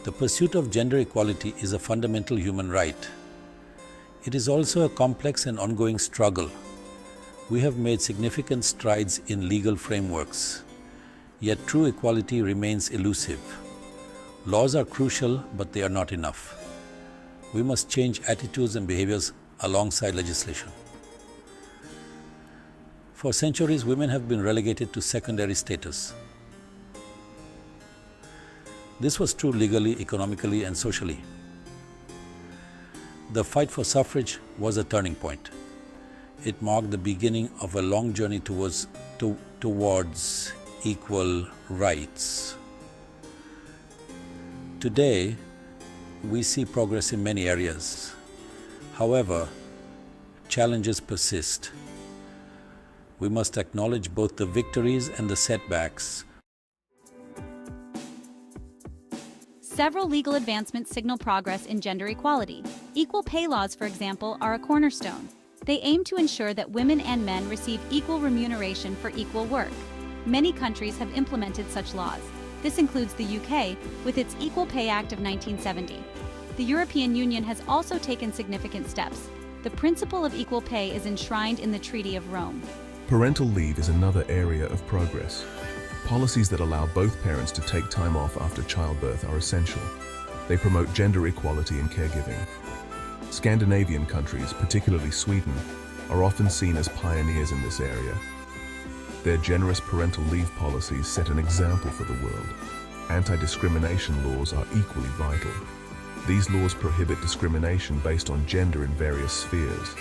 The pursuit of gender equality is a fundamental human right. It is also a complex and ongoing struggle. We have made significant strides in legal frameworks, yet true equality remains elusive. Laws are crucial, but they are not enough. We must change attitudes and behaviors alongside legislation. For centuries, women have been relegated to secondary status. This was true legally, economically, and socially. The fight for suffrage was a turning point. It marked the beginning of a long journey towards equal rights. Today, we see progress in many areas. However, challenges persist. We must acknowledge both the victories and the setbacks. Several legal advancements signal progress in gender equality. Equal pay laws, for example, are a cornerstone. They aim to ensure that women and men receive equal remuneration for equal work. Many countries have implemented such laws. This includes the UK, with its Equal Pay Act of 1970. The European Union has also taken significant steps. The principle of equal pay is enshrined in the Treaty of Rome. Parental leave is another area of progress. Policies that allow both parents to take time off after childbirth are essential. They promote gender equality in caregiving. Scandinavian countries, particularly Sweden, are often seen as pioneers in this area. Their generous parental leave policies set an example for the world. Anti-discrimination laws are equally vital. These laws prohibit discrimination based on gender in various spheres.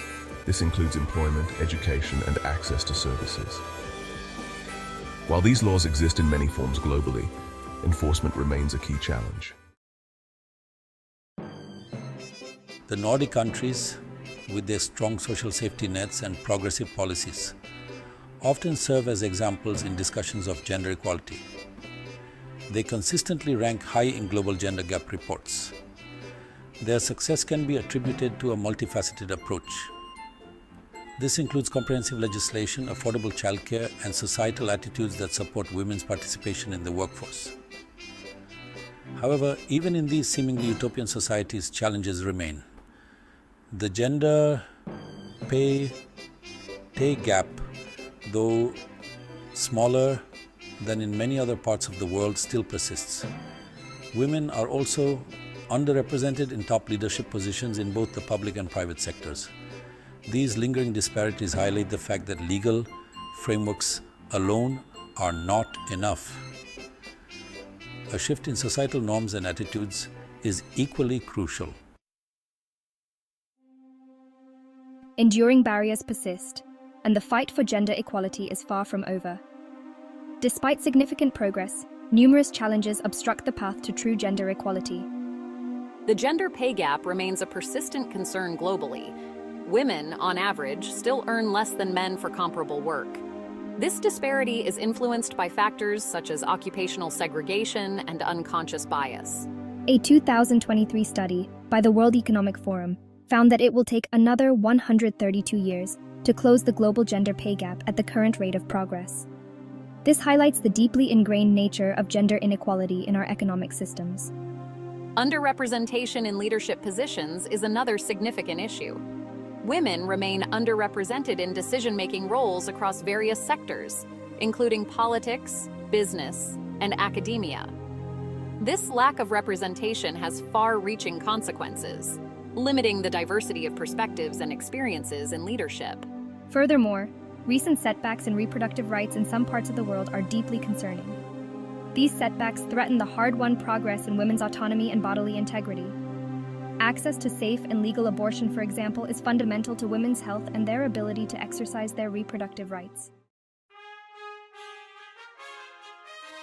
This includes employment, education, and access to services. While these laws exist in many forms globally, enforcement remains a key challenge. The Nordic countries, with their strong social safety nets and progressive policies, often serve as examples in discussions of gender equality. They consistently rank high in global gender gap reports. Their success can be attributed to a multifaceted approach. This includes comprehensive legislation, affordable childcare, and societal attitudes that support women's participation in the workforce. However, even in these seemingly utopian societies, challenges remain. The gender pay gap, though smaller than in many other parts of the world, still persists. Women are also underrepresented in top leadership positions in both the public and private sectors. These lingering disparities highlight the fact that legal frameworks alone are not enough. A shift in societal norms and attitudes is equally crucial. Enduring barriers persist, and the fight for gender equality is far from over. Despite significant progress, numerous challenges obstruct the path to true gender equality. The gender pay gap remains a persistent concern globally. Women, on average, still earn less than men for comparable work. This disparity is influenced by factors such as occupational segregation and unconscious bias. A 2023 study by the World Economic Forum found that it will take another 132 years to close the global gender pay gap at the current rate of progress. This highlights the deeply ingrained nature of gender inequality in our economic systems. Underrepresentation in leadership positions is another significant issue. Women remain underrepresented in decision-making roles across various sectors, including politics, business, and academia. This lack of representation has far-reaching consequences, limiting the diversity of perspectives and experiences in leadership. Furthermore, recent setbacks in reproductive rights in some parts of the world are deeply concerning. These setbacks threaten the hard-won progress in women's autonomy and bodily integrity. Access to safe and legal abortion, for example, is fundamental to women's health and their ability to exercise their reproductive rights.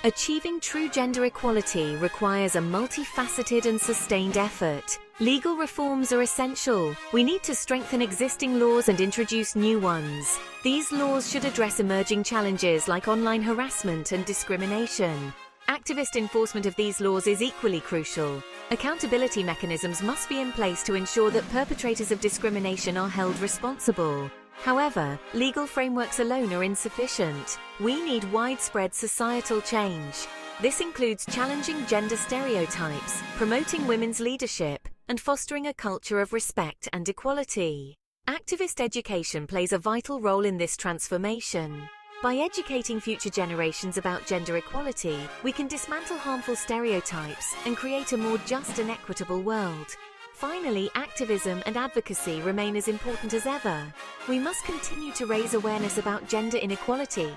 Achieving true gender equality requires a multifaceted and sustained effort. Legal reforms are essential. We need to strengthen existing laws and introduce new ones. These laws should address emerging challenges like online harassment and discrimination. Activist enforcement of these laws is equally crucial. Accountability mechanisms must be in place to ensure that perpetrators of discrimination are held responsible. However, legal frameworks alone are insufficient. We need widespread societal change. This includes challenging gender stereotypes, promoting women's leadership, and fostering a culture of respect and equality. Activist education plays a vital role in this transformation. By educating future generations about gender equality, we can dismantle harmful stereotypes and create a more just and equitable world. Finally, activism and advocacy remain as important as ever. We must continue to raise awareness about gender inequality,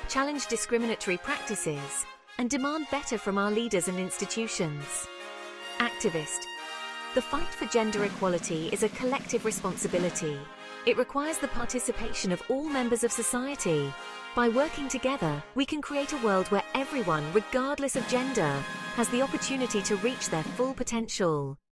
challenge discriminatory practices, and demand better from our leaders and institutions. Activist. The fight for gender equality is a collective responsibility. It requires the participation of all members of society. By working together, we can create a world where everyone, regardless of gender, has the opportunity to reach their full potential.